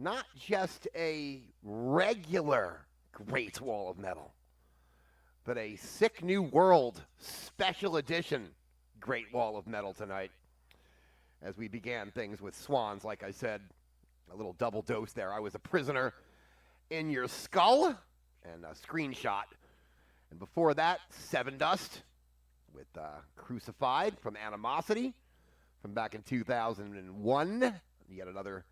not just a regular Great Wall of Metal, but a Sick New World special edition Great Wall of Metal tonight. As we began things with Swans, like I said, a little double dose there. I Was a Prisoner in Your Skull and a Screenshot. And before that, Seven Dust with Crucified from Animosity from back in 2001. Yet another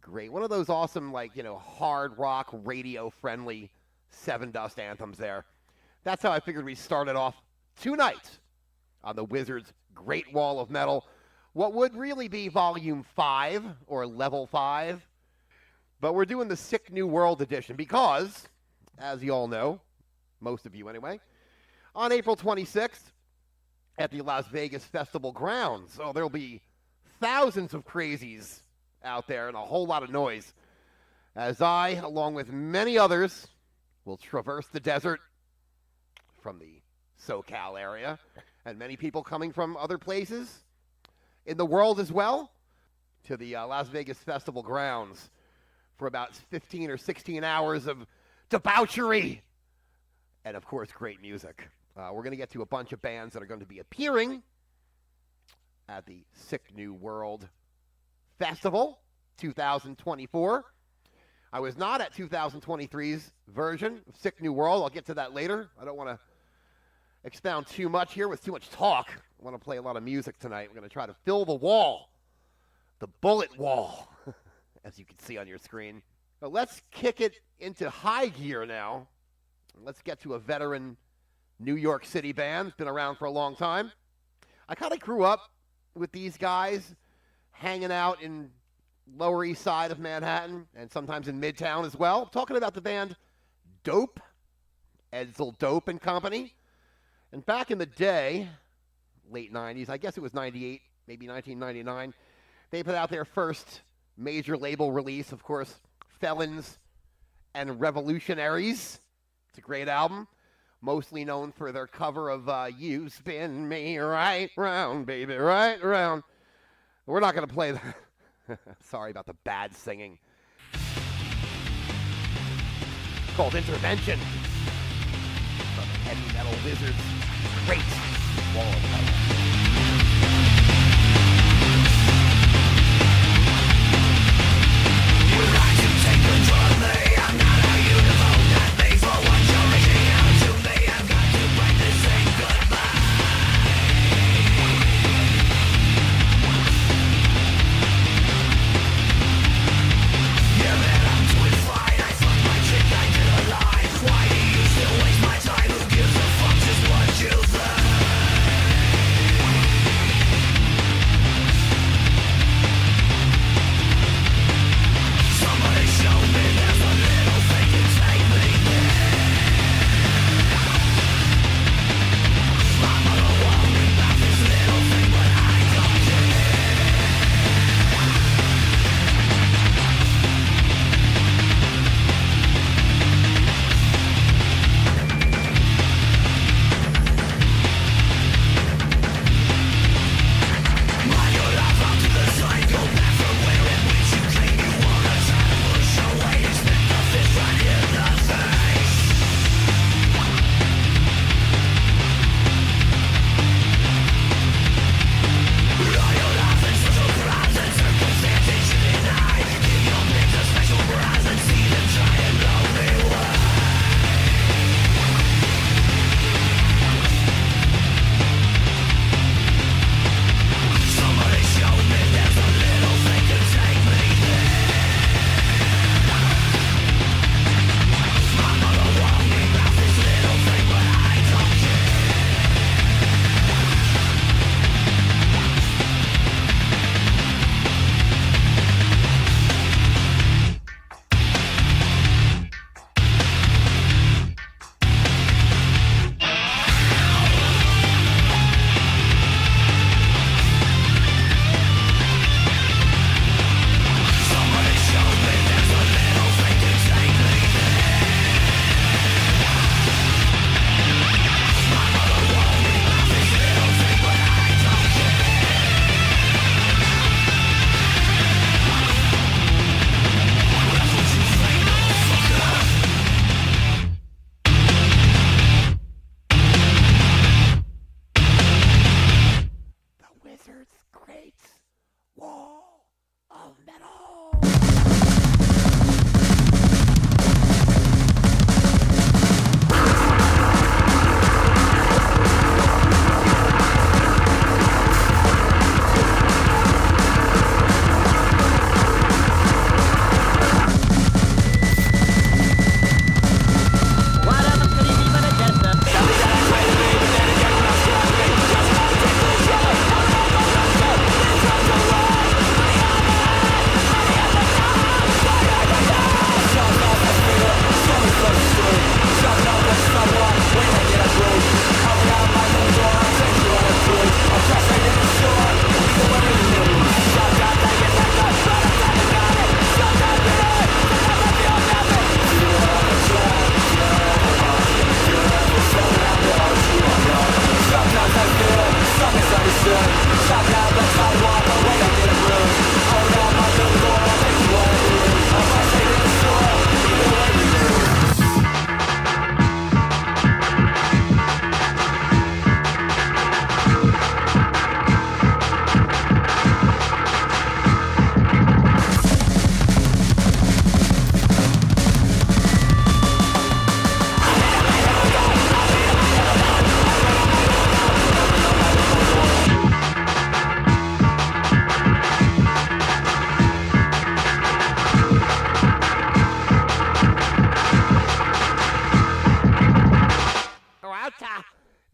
great, one of those awesome, hard rock, radio-friendly Seven Dust anthems there. That's how I figured we started off tonight on the Wizards' Great Wall of Metal. What would really be Volume 5 or Level 5. But we're doing the Sick New World edition because, as you all know, most of you anyway, on April 26th at the Las Vegas Festival grounds, there'll be thousands of crazies out there and a whole lot of noise as I, along with many others, will traverse the desert from the SoCal area and many people coming from other places in the world as well to the Las Vegas Festival grounds for about 15 or 16 hours of debauchery and, of course, great music. We're going to get to a bunch of bands that are going to be appearing at the Sick New World Festival 2024. I was not at 2023's version of Sick New World. I'll get to that later. I don't want to expound too much here with too much talk. I want to play a lot of music tonight. We're going to try to fill the wall, the bullet wall, as you can see on your screen. But let's kick it into high gear now. Let's get to a veteran New York City band. It's been around for a long time. I kind of grew up with these guys hanging out in Lower East Side of Manhattan and sometimes in Midtown as well. I'm talking about the band Dope, Edsel Dope and Company. And back in the day, late 90s, I guess it was 98, maybe 1999, they put out their first major label release, of course, Felons and Revolutionaries. It's a great album, mostly known for their cover of You Spin Me Right Round, Baby, Right Round. We're not going to play that. Sorry about the bad singing. It's called Intervention from the Heavy Metal Wizards. Great Wall of Metal. You got to take control of me. I'm not how you devote that me for what you're reaching out to me. I've got to break this thing goodbye. Yeah, man, I'm doing fine. I fucked my chick, I did a lie. Why do you still waste my time? Who gives a fuck just what you say?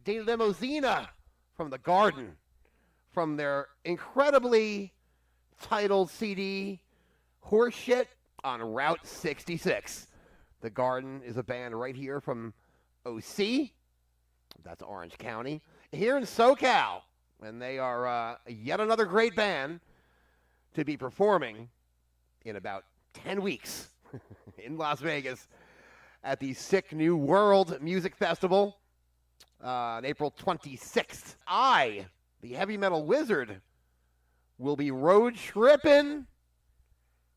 de Limousine from the Garden, from their incredibly titled CD, Horseshit on Route 66. The Garden is a band right here from OC, that's Orange County, here in SoCal, and they are yet another great band to be performing in about 10 weeks in Las Vegas at the Sick New World Music Festival on April 26th. I, the heavy metal wizard, will be road tripping,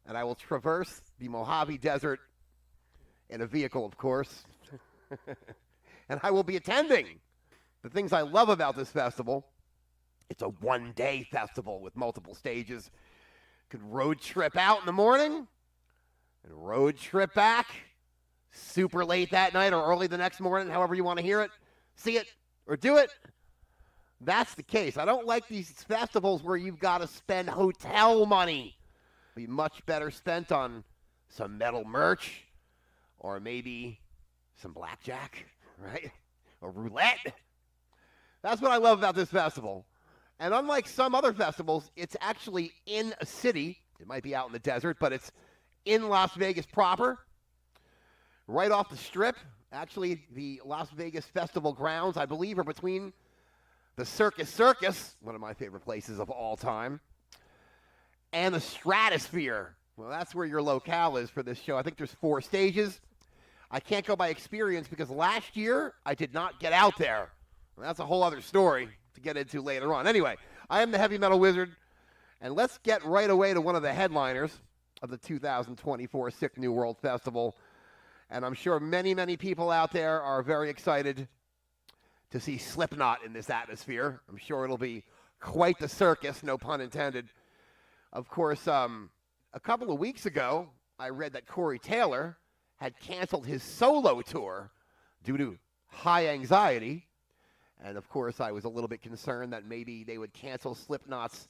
and I will traverse the Mojave Desert in a vehicle, of course. And I will be attending. The things I love about this festival, it's a one-day festival with multiple stages. You could road trip out in the morning and road trip back super late that night or early the next morning, however you want to hear it, see it, or do it. That's the case. I don't like these festivals where you've got to spend hotel money. It'd be much better spent on some metal merch or maybe some blackjack, right? Or roulette. That's what I love about this festival. And unlike some other festivals, it's actually in a city. It might be out in the desert, but it's in Las Vegas proper, right off the Strip. Actually, the Las Vegas festival grounds, I believe, are between the Circus, one of my favorite places of all time, and the Stratosphere. Well, that's where your locale is for this show. I think there's 4 stages. I can't go by experience because last year I did not get out there. Well, that's a whole other story to get into later on. Anyway, I am the Heavy Metal Wizard, and let's get right away to one of the headliners of the 2024 Sick New World Festival. And I'm sure many, many people out there are very excited to see Slipknot in this atmosphere. I'm sure it'll be quite the circus, no pun intended. Of course, a couple of weeks ago, I read that Corey Taylor had canceled his solo tour due to high anxiety. And, of course, I was a little bit concerned that maybe they would cancel Slipknot's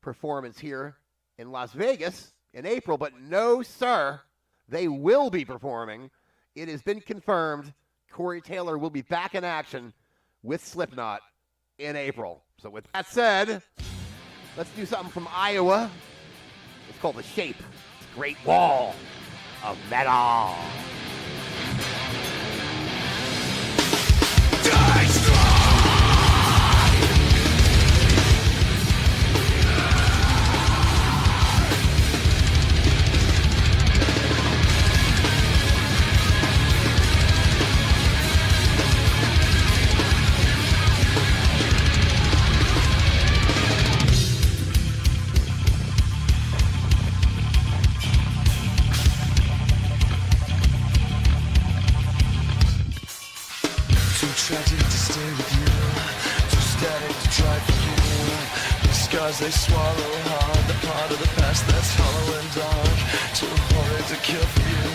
performance here in Las Vegas in April. But no, sir, they will be performing. It has been confirmed Corey Taylor will be back in action with Slipknot in April. So with that said, let's do something from Iowa. It's called The Shape. It's a great wall of metal. Tragic to stay with you, too static to try for you. The scars they swallow hard, the part of the past that's hollow and dark. Too horrid to kill for you,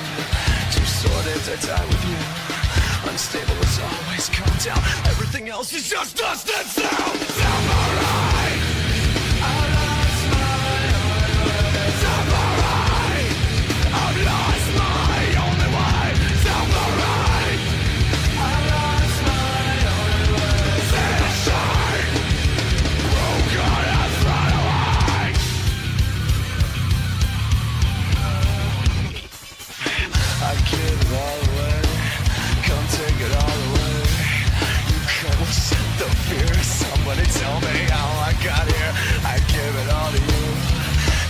too sordid to die with you. Unstable as always, calm down. Everything else is just dust and sound. Samurai, I lost my only way. Samurai, I've lost my only way. Samurai. I give it all away, come take it all away. You couldn't set the fear, somebody tell me how I got here. I give it all to you,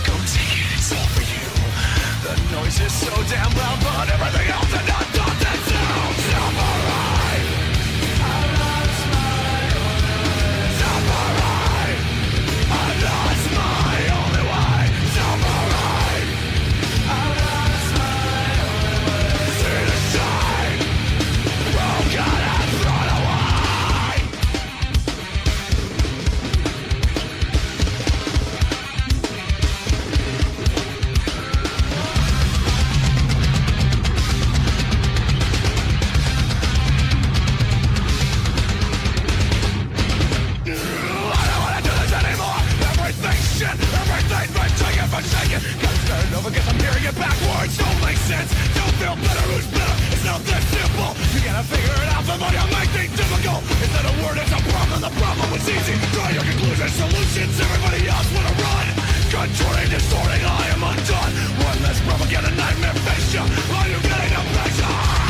come take it, it's all for you. The noise is so damn loud, but everything else is not done that sound. Samurai, I lost my only way. Samurai, I lost my only way. Samurai, I lost my contorting, distorting, I am undone. One less propaganda nightmare face you. Are you getting a picture?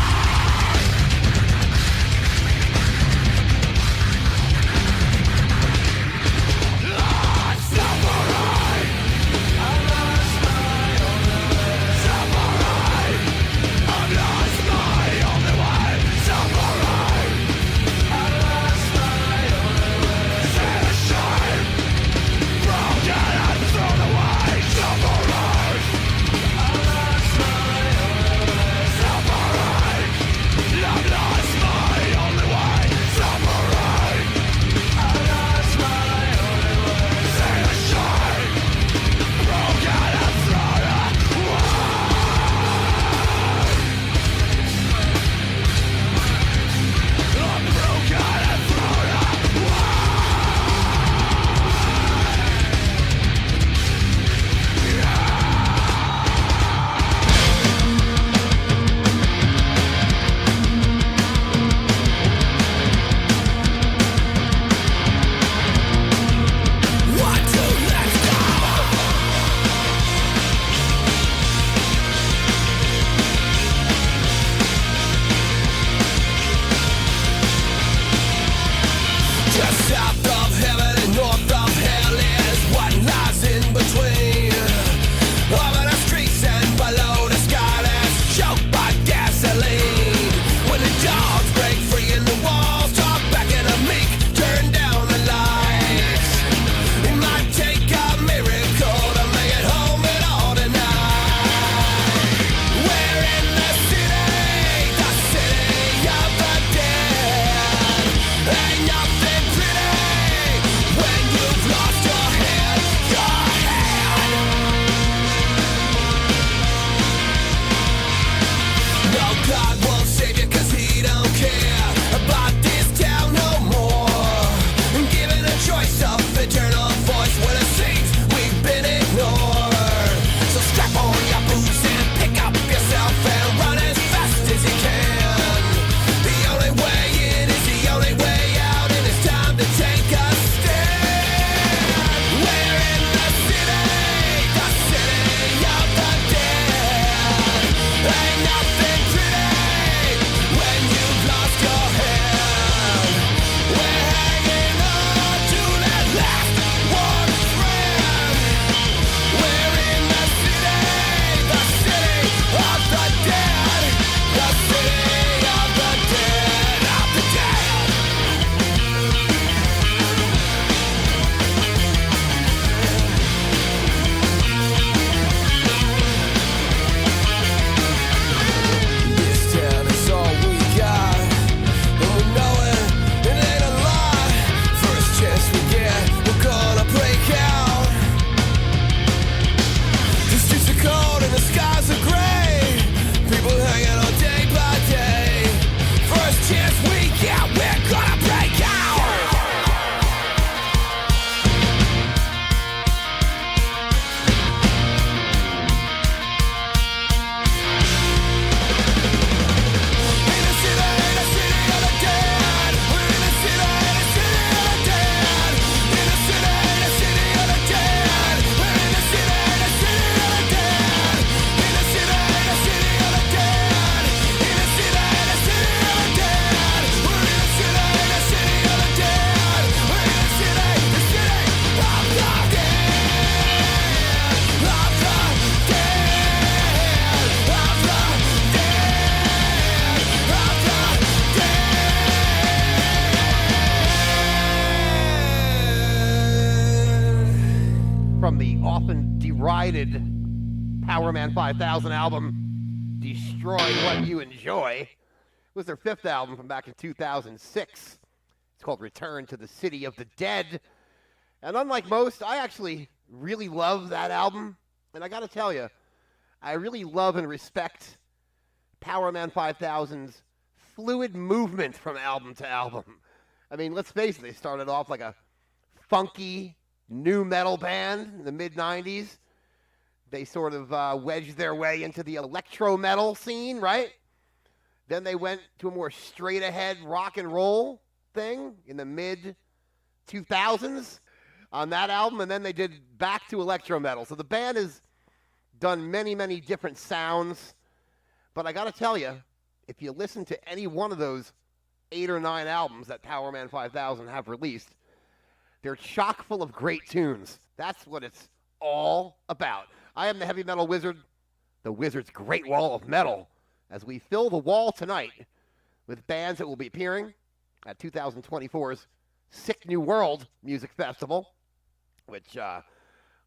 derided Powerman 5000 album, Destroy What You Enjoy. It was their fifth album from back in 2006. It's called Return to the City of the Dead. And unlike most, I actually really love that album. And I got to tell you, I really love and respect Powerman 5000's fluid movement from album to album. I mean, let's face it, they started off like a funky new metal band in the mid-90s. They sort of wedged their way into the electro metal scene, right? Then they went to a more straight-ahead rock and roll thing in the mid-2000s. on that album, and then they did Back to Electro Metal. So the band has done many, many different sounds. But I got to tell you, if you listen to any one of those 8 or 9 albums that Powerman 5000 have released, they're chock full of great tunes. That's what it's all about. I am the heavy metal wizard, the Wizard's Great Wall of Metal, as we fill the wall tonight with bands that will be appearing at 2024's Sick New World Music Festival, which I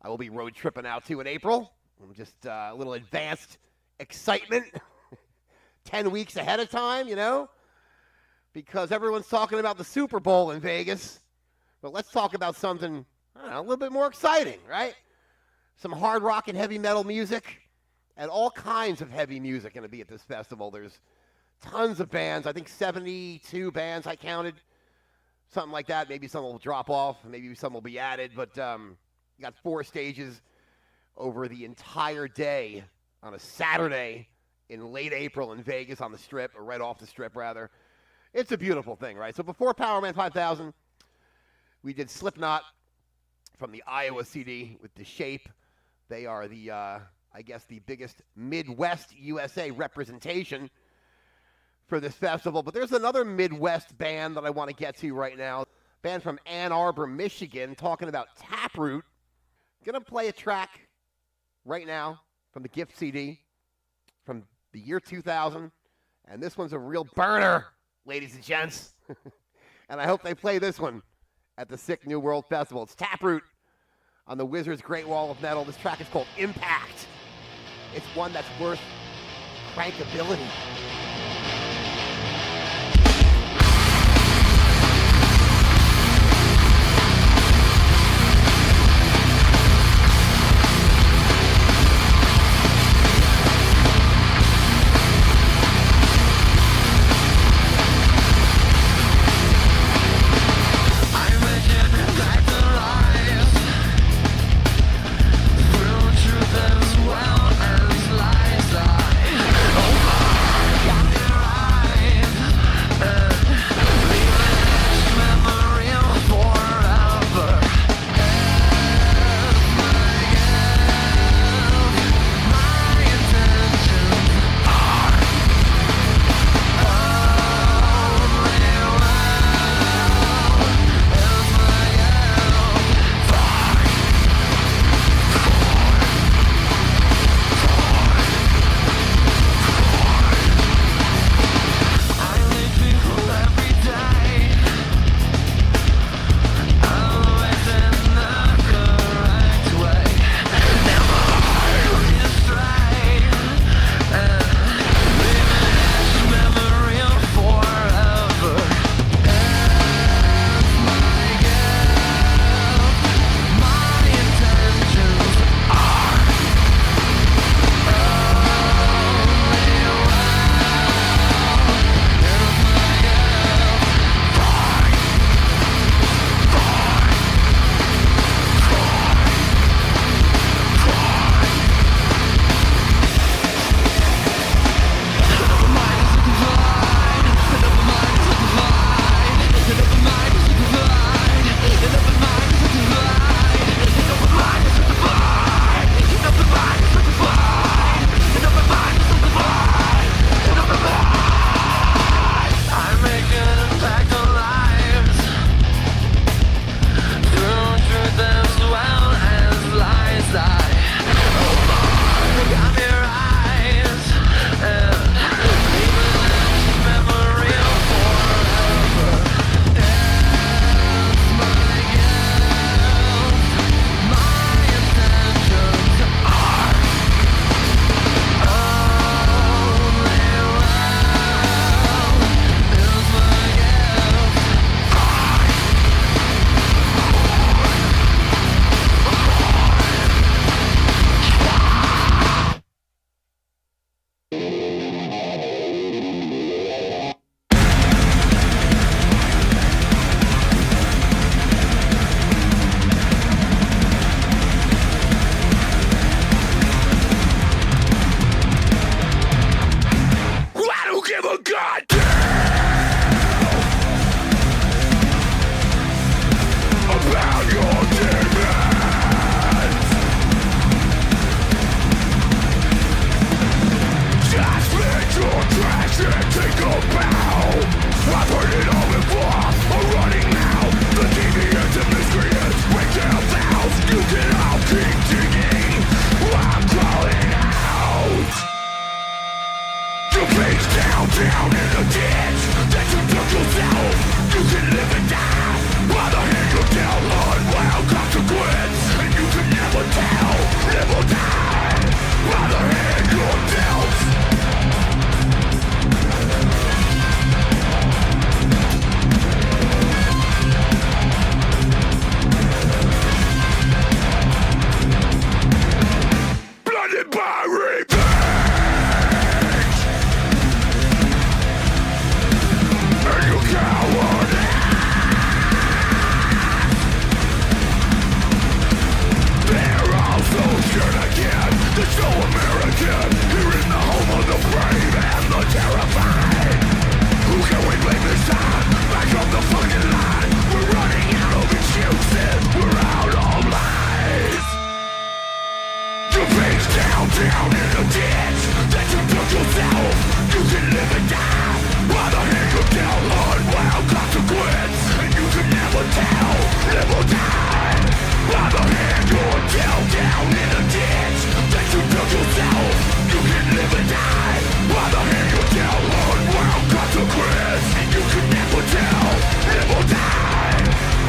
will be road tripping out to in April. Just a little advanced excitement 10 weeks ahead of time, you know, because everyone's talking about the Super Bowl in Vegas. But let's talk about something, I don't know, a little bit more exciting, right? Some hard rock and heavy metal music, and all kinds of heavy music going to be at this festival. There's tons of bands. I think 72 bands I counted, something like that. Maybe some will drop off, maybe some will be added. But you got 4 stages over the entire day on a Saturday in late April in Vegas on the Strip, or right off the Strip, rather. It's a beautiful thing, right? So before Powerman 5000, we did Slipknot from the Iowa CD with The Shape. They are the, I guess, the biggest Midwest USA representation for this festival. But there's another Midwest band that I want to get to right now. Band from Ann Arbor, Michigan, talking about Taproot. Gonna play a track right now from the Gift CD from the year 2000. And this one's a real burner, ladies and gents. And I hope they play this one at the Sick New World Festival. It's Taproot on the Wizard's Great Wall of Metal. This track is called Impact. It's one that's worth crankability. Truth as well as lies. Oh my God. Your trash and take a bow. I've heard it all before, I'm running now. The deviants and miscreants break their vows. You can all keep digging, I'm crawling out. Your face down in the ditch that you dug yourself. You can live and die by the hand you're dealt. Unwound consequence, and you can never tell. Live or die by the hand you're dealt. Blinded by revenge. And you coward. They're all so sure again. They're so American. Here in the home of the brave and the terrified. Who can we blame this time? Back on the fucking line. We're running out of excuses. We're out of lies. Your face down in the ditch that you dug yourself. You can live and die by the hand you're dealt. Unwound consequence, and you can never tell. Live or die by the hand you're dealt. Down in the ditch that you dug yourself. You can live and die by the hand you're dealt. Unwound consequence, and you can never tell. Live or die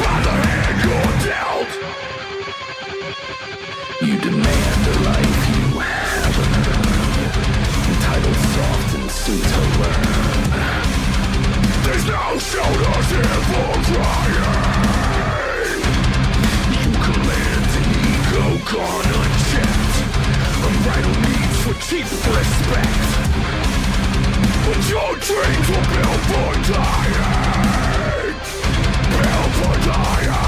by the hand you're dealt. You demand a life you haven't earned, entitled soft and soon to learn. There's no shoulders here for crying. You command an ego gone unchecked, unbridled need for cheap respect. But your dreams were built for dying. Built for dying.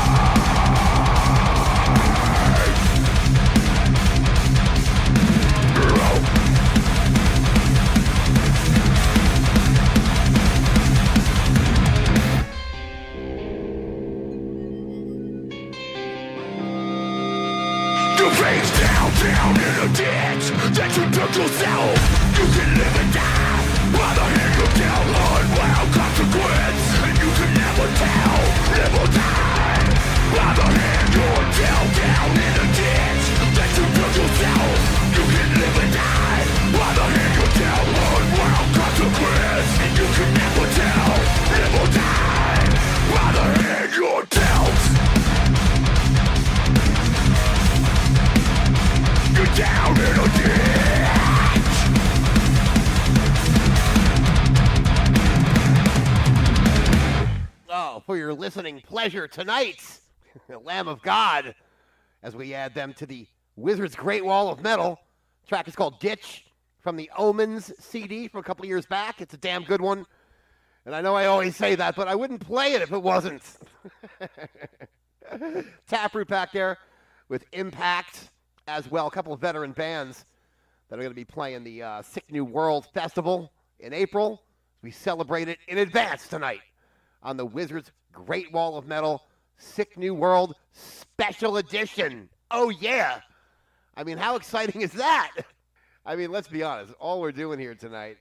Face down in a ditch that you dug yourself. You can live and die by the hand you're dealt. Unwound consequence, and you can never tell. Live or die by the hand you're dealt. Down in a ditch that you dug yourself. You can live and die by the hand you're dealt. Unwound consequence, and you can never tell. Live or die by the hand you're dealt. You're down in a ditch. Oh, for your listening pleasure tonight, the Lamb of God, as we add them to the Wizard's Great Wall of Metal. The track is called Ditch from the Omens CD from a couple of years back. It's a damn good one. And I know I always say that, but I wouldn't play it if it wasn't. Taproot back there with Impact as well. A couple of veteran bands that are going to be playing the Sick New World Festival in April. We celebrate it in advance tonight on the Wizard's Great Wall of Metal Sick New World Special Edition. Oh, yeah. I mean, how exciting is that? I mean, let's be honest. All we're doing here tonight,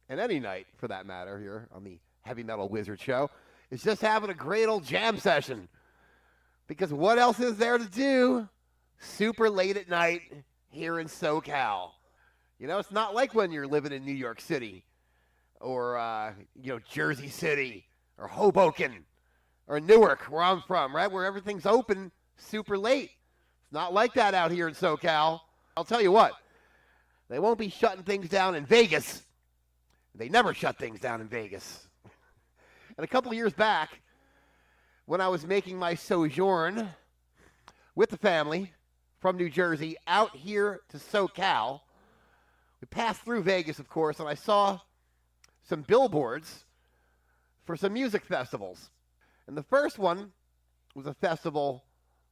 and any night for that matter here on the Heavy Metal Wizard Show, is just having a great old jam session. Because what else is there to do super late at night here in SoCal? You know, it's not like when you're living in New York City or, Jersey City or Hoboken or Newark, where I'm from, right? Where everything's open super late. It's not like that out here in SoCal. I'll tell you what, they won't be shutting things down in Vegas. They never shut things down in Vegas. And a couple years back, when I was making my sojourn with the family from New Jersey out here to SoCal, we passed through Vegas, of course, and I saw some billboards for some music festivals. And the first one was a festival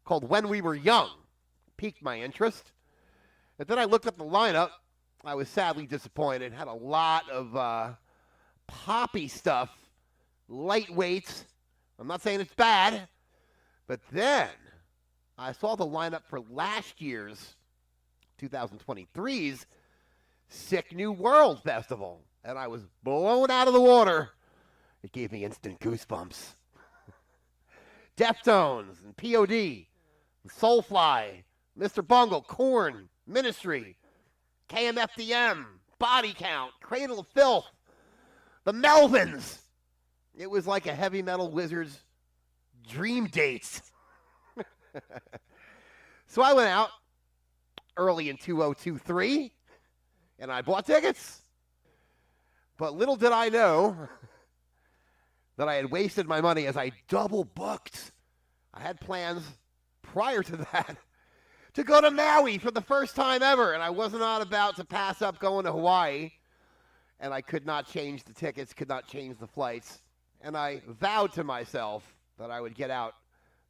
called When We Were Young. Piqued my interest. And then I looked up the lineup. I was sadly disappointed. Had a lot of poppy stuff, lightweights. I'm not saying it's bad. But then I saw the lineup for last year's 2023's Sick New World Festival, and I was blown out of the water. It gave me instant goosebumps. Deftones and POD, Soulfly, Mr. Bungle, Korn, Ministry, KMFDM, Body Count, Cradle of Filth, the Melvins. It was like a heavy metal wizard's dream dates. So I went out early in 2023, and I bought tickets. But little did I know that I had wasted my money as I double booked. I had plans prior to that to go to Maui for the first time ever, and I was not about to pass up going to Hawaii, and I could not change the tickets, could not change the flights, and I vowed to myself that I would get out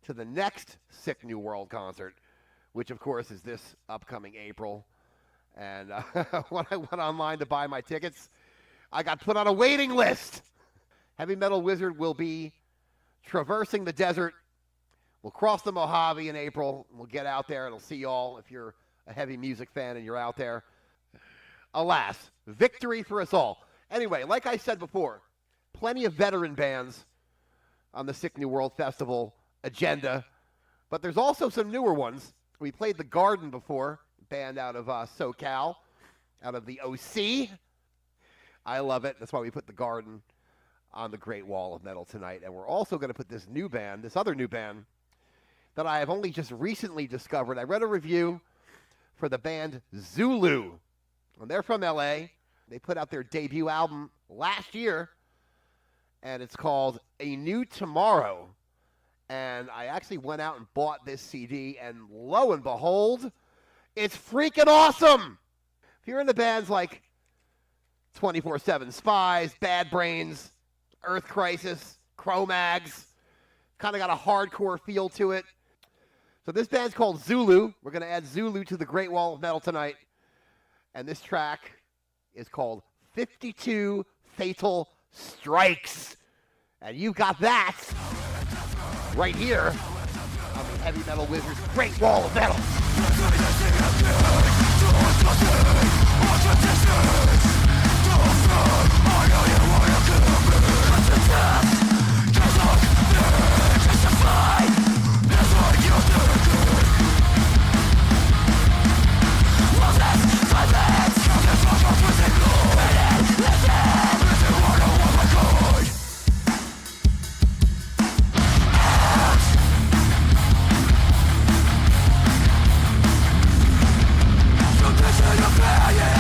to the next Sick New World concert, which of course is this upcoming April. And when I went online to buy my tickets, I got put on a waiting list. Heavy Metal Wizard will be traversing the desert. We'll cross the Mojave in April. We'll get out there, and we'll see y'all if you're a heavy music fan and you're out there. Alas, victory for us all. Anyway, like I said before, plenty of veteran bands on the Sick New World Festival agenda, but there's also some newer ones. We played The Garden before, band out of SoCal, out of the OC. I love it. That's why we put The Garden on the Great Wall of Metal tonight. And we're also going to put this new band, this other new band, that I have only just recently discovered. I read a review for the band Zulu. And they're from LA. They put out their debut album last year, and it's called A New Tomorrow. And I actually went out and bought this CD, and lo and behold, it's freaking awesome. If you're into bands like 24/7 Spies, Bad Brains, Earth Crisis, Cro-Mags, kind of got a hardcore feel to it. So this band's called Zulu. We're going to add Zulu to the Great Wall of Metal tonight. And this track is called 52 Fatal Strikes. And you've got that right here on the Heavy Metal Wizard's Great Wall of Metal.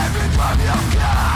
Every time you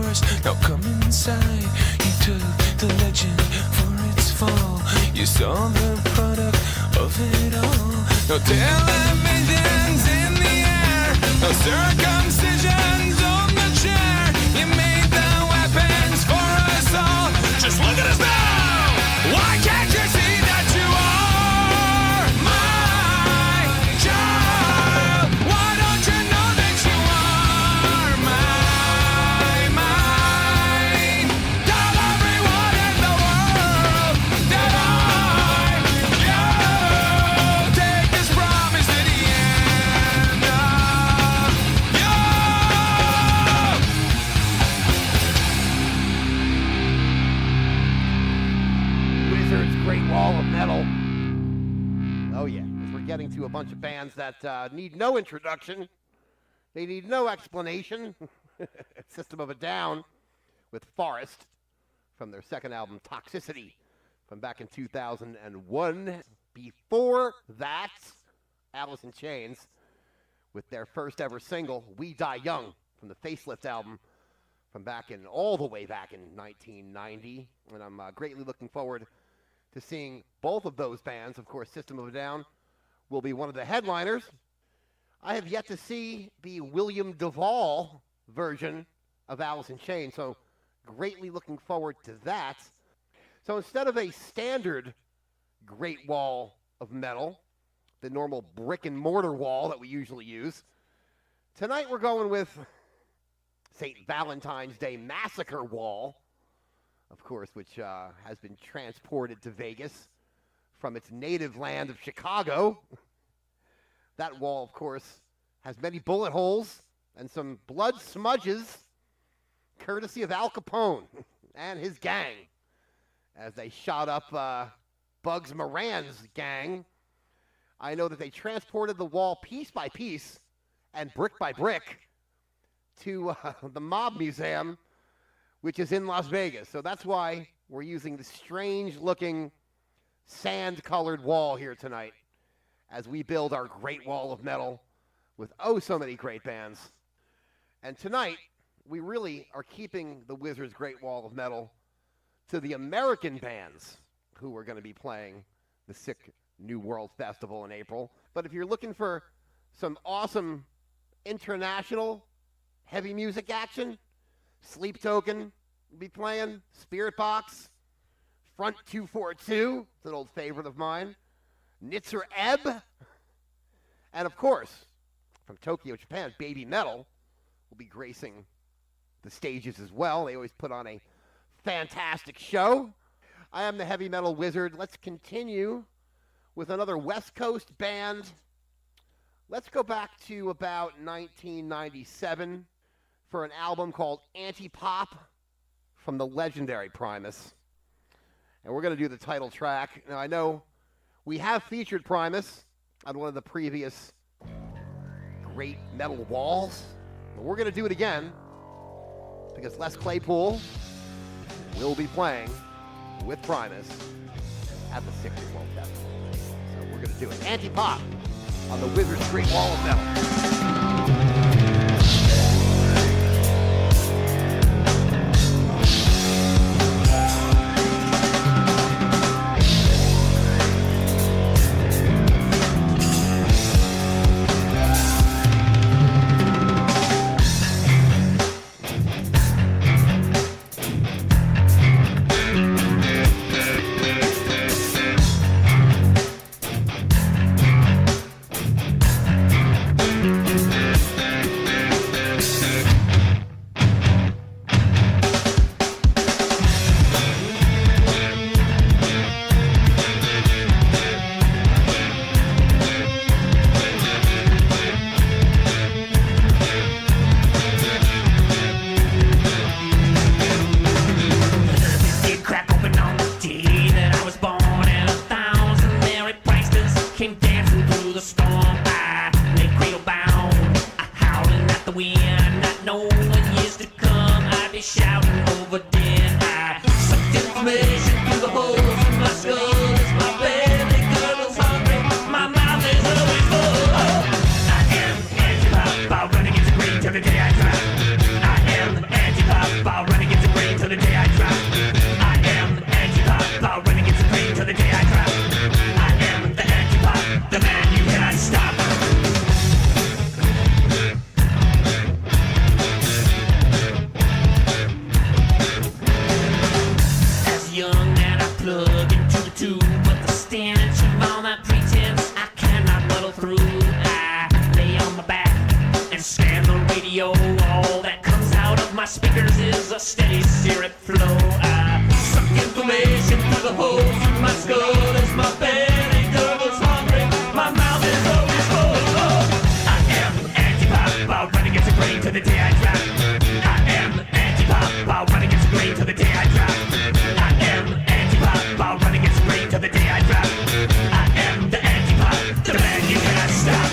forest. Now come inside. You took the legend for its fall. You saw the product of it all. No televisions in the air. No circumcisions on the chair. You made the weapons for us all. Just look at us now. Why can't you see that you are my child? Why don't you know that you are mine? Tell everyone in the world that you take this promise to the end of you. Wizards Great Wall of Metal. Oh yeah, 'cause we're getting to a bunch of bands that need no introduction. They need no explanation. System of a Down with Forest from their second album, Toxicity, from back in 2001. Before that, Alice in Chains with their first ever single, We Die Young, from the Facelift album from all the way back in 1990. And I'm greatly looking forward to seeing both of those bands. Of course, System of a Down will be one of the headliners. I have yet to see the William Duvall version of Alice in Chains, so greatly looking forward to that. So instead of a standard Great Wall of Metal, the normal brick and mortar wall that we usually use, tonight we're going with St. Valentine's Day Massacre Wall, of course, which has been transported to Vegas from its native land of Chicago. That wall, of course, has many bullet holes and some blood smudges, courtesy of Al Capone and his gang, as they shot up Bugs Moran's gang. I know that they transported the wall piece by piece and brick by brick to the Mob Museum, which is in Las Vegas. So that's why we're using the strange-looking sand-colored wall here tonight as we build our Great Wall of Metal with oh so many great bands. And tonight, we really are keeping the Wizards' Great Wall of Metal to the American bands who are going to be playing the Sick New World Festival in April. But if you're looking for some awesome international heavy music action, Sleep Token will be playing, Spirit Box, Front 242, it's an old favorite of mine, Nitzer Ebb, and of course, from Tokyo, Japan, Baby Metal will be gracing the stages as well. They always put on a fantastic show. I am the Heavy Metal Wizard. Let's continue with another West Coast band. Let's go back to about 1997 for an album called Anti-Pop from the legendary Primus. And we're going to do the title track. Now, I know we have featured Primus on one of the previous Great Metal Walls, but we're going to do it again because Les Claypool will be playing with Primus at the Sick New World Festival. So we're going to do it. Anti-Pop on the Wizards Great Wall of Metal. Till the day I die, I am the anti-pop. speakers is a steady syrup flow. I suck information through the holes in my skull as my belly gurgles hungry. My mouth is always full. I am anti-pop, I'll run against the grain to the day I drop. I am anti-pop, I'll run against the grain to the day I drop. I am anti-pop, I'll run against the grain to the day I drop. I am the anti-pop, the man you cannot stop.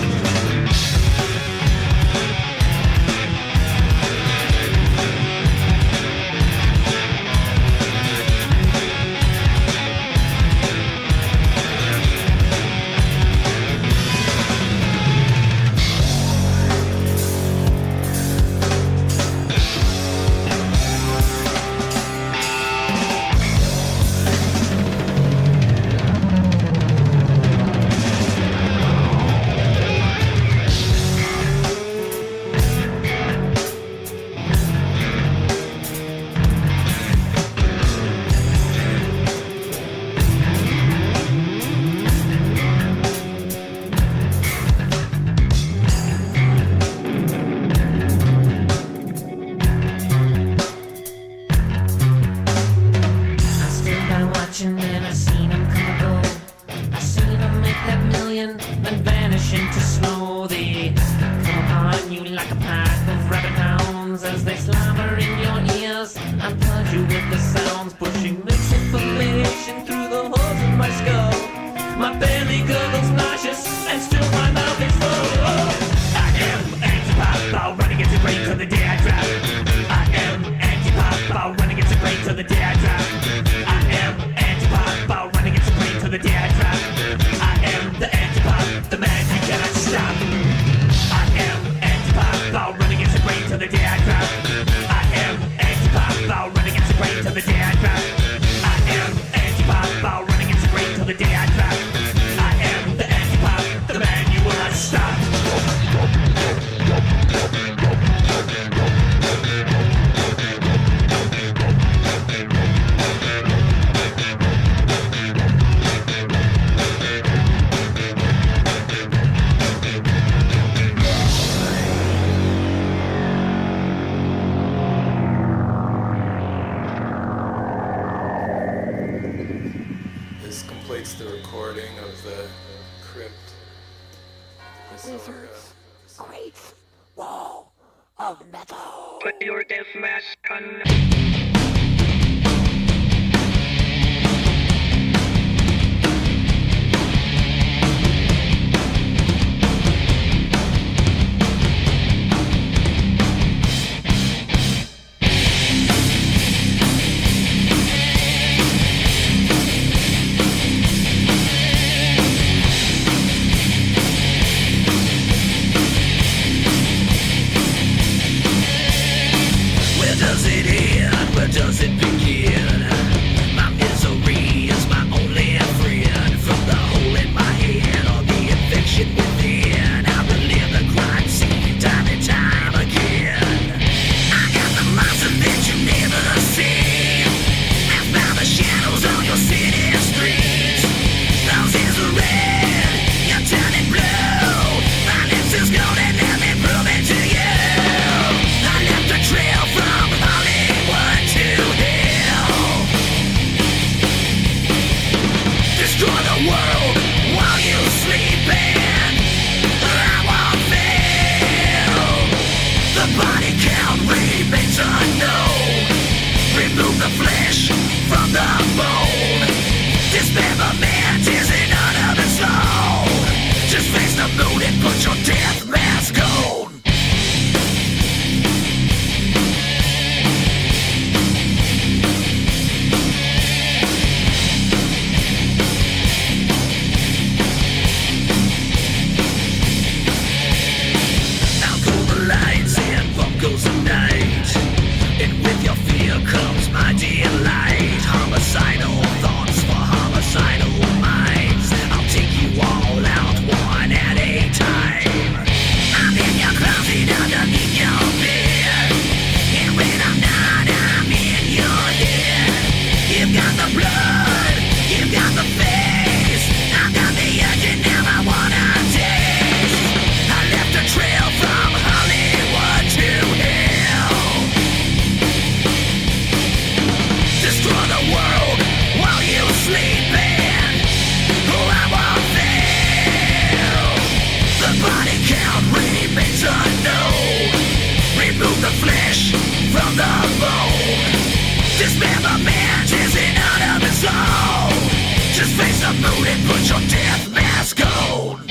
your death mask on.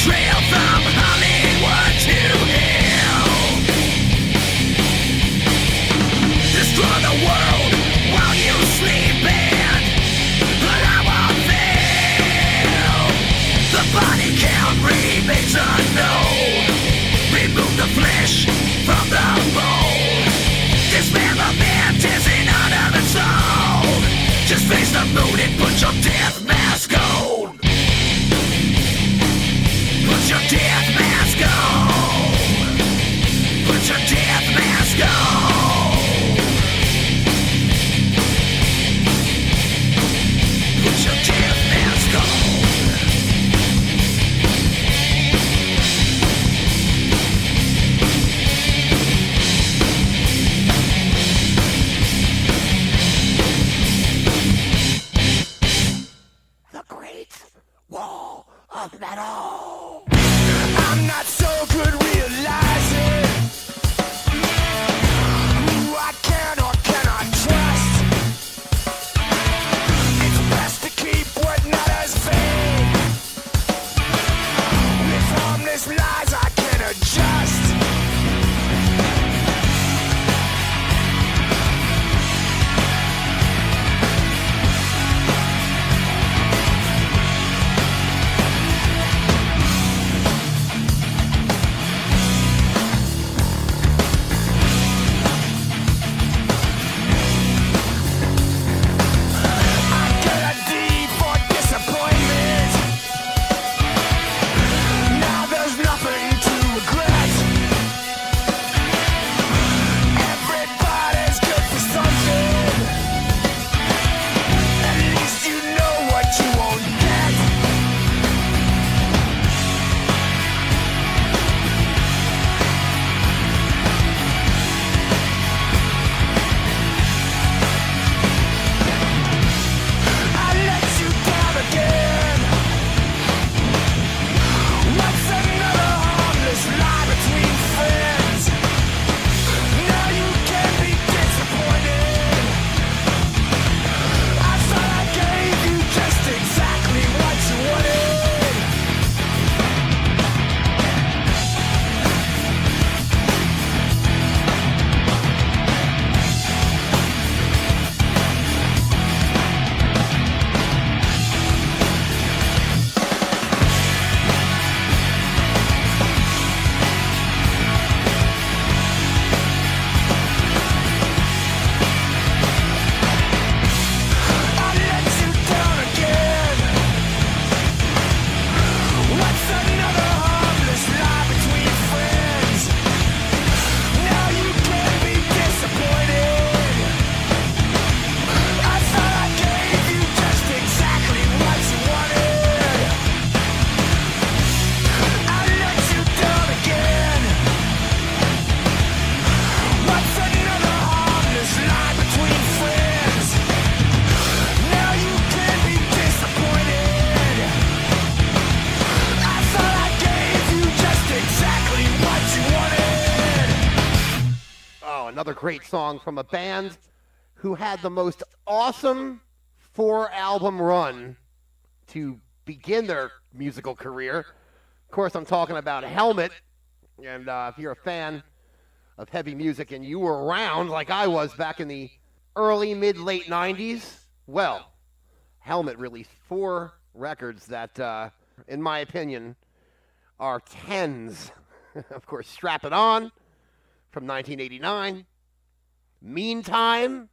Trail from Hollywood to hell. Destroy the world while you sleep in, but I won't fail. The body count remains unknown. Remove the flesh from the bone. Dismemberment isn't out of its own. Just face the moon and put your death mask on. Put your death mask on. Put your death mask on. Put your death mask on. The Great Wall of Metal. I'm not so good realizing who I can or cannot trust. It's best to keep what matters vague. With harmless lies I can adjust. Another great song from a band who had the most awesome 4-album run to begin their musical career. Of course, I'm talking about Helmet. And if you're a fan of heavy music and you were around like I was back in the early, mid-late 90s, well, Helmet released 4 records that, in my opinion, are 10s. Of course, Strap It On from 1989, Meantime,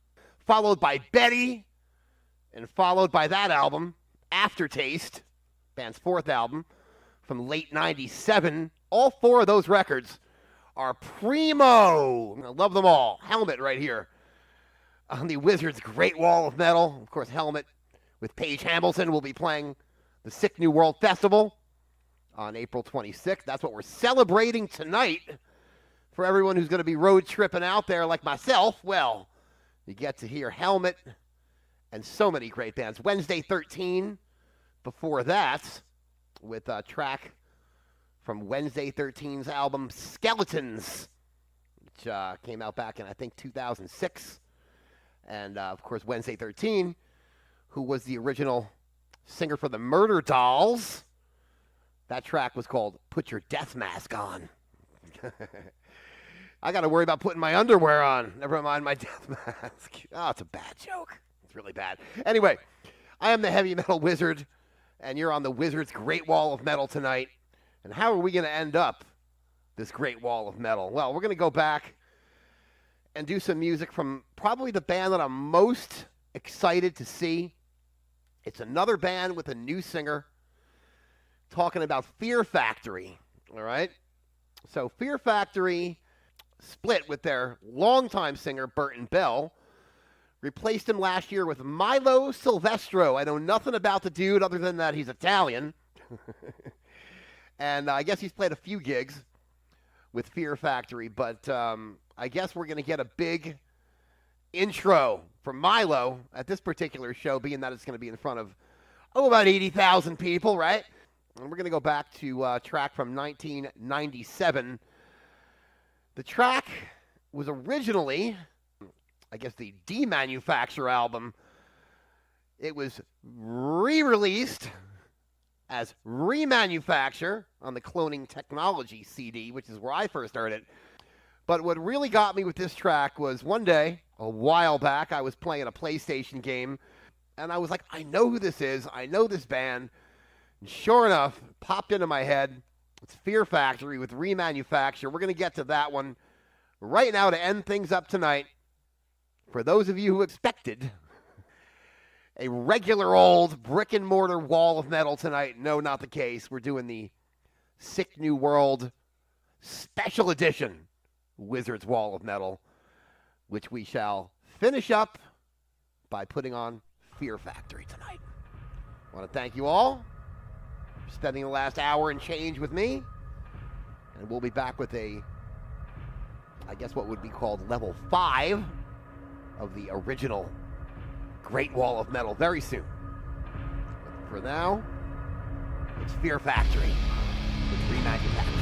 followed by Betty, and followed by that album, Aftertaste, band's 4th album, from late 97. All 4 of those records are primo. I love them all. Helmet right here on the Wizards' Great Wall of Metal. Of course, Helmet with Paige Hamilton will be playing the Sick New World Festival on April 26th. That's what we're celebrating tonight. For everyone who's going to be road tripping out there like myself, well, you get to hear Helmet and so many great bands. Wednesday 13, Before that, with a track from Wednesday 13's album Skeletons, which came out back in, I think, 2006. And, of course, Wednesday 13, who was the original singer for the Murder Dolls. That track was called Put Your Death Mask On. I got to worry about putting my underwear on. Never mind my death mask. Oh, it's a bad joke. It's really bad. Anyway, I am the Heavy Metal Wizard, and you're on the Wizard's Great Wall of Metal tonight. And how are we going to end up this Great Wall of Metal? Well, we're going to go back and do some music from probably the band that I'm most excited to see. It's another band with a new singer, talking about Fear Factory, all right? So Fear Factory split with their longtime singer, Burton Bell, replaced him last year with Milo Silvestro. I know nothing about the dude other than that he's Italian. And I guess he's played a few gigs with Fear Factory, but I guess we're going to get a big intro from Milo at this particular show, being that it's going to be in front of, about 80,000 people, right? And we're going to go back to a track from 1997. The track was originally, I guess, the Demanufacture album. It was re-released as Remanufacture on the Cloning Technology CD, which is where I first heard it. But what really got me with this track was one day, a while back, I was playing a PlayStation game, and I was like, I know who this is. I know this band. And sure enough, it popped into my head. It's Fear Factory with Remanufacture. We're going to get to that one right now to end things up tonight. For those of you who expected a regular old brick and mortar wall of metal tonight, no, not the case. We're doing the Sick New World Special Edition Wizard's Wall of Metal, which we shall finish up by putting on Fear Factory tonight. I want to thank you all for spending the last hour and change with me. And we'll be back with I guess what would be called level 5 of the original Great Wall of Metal very soon. But for now, it's Fear Factory with Remanufacture.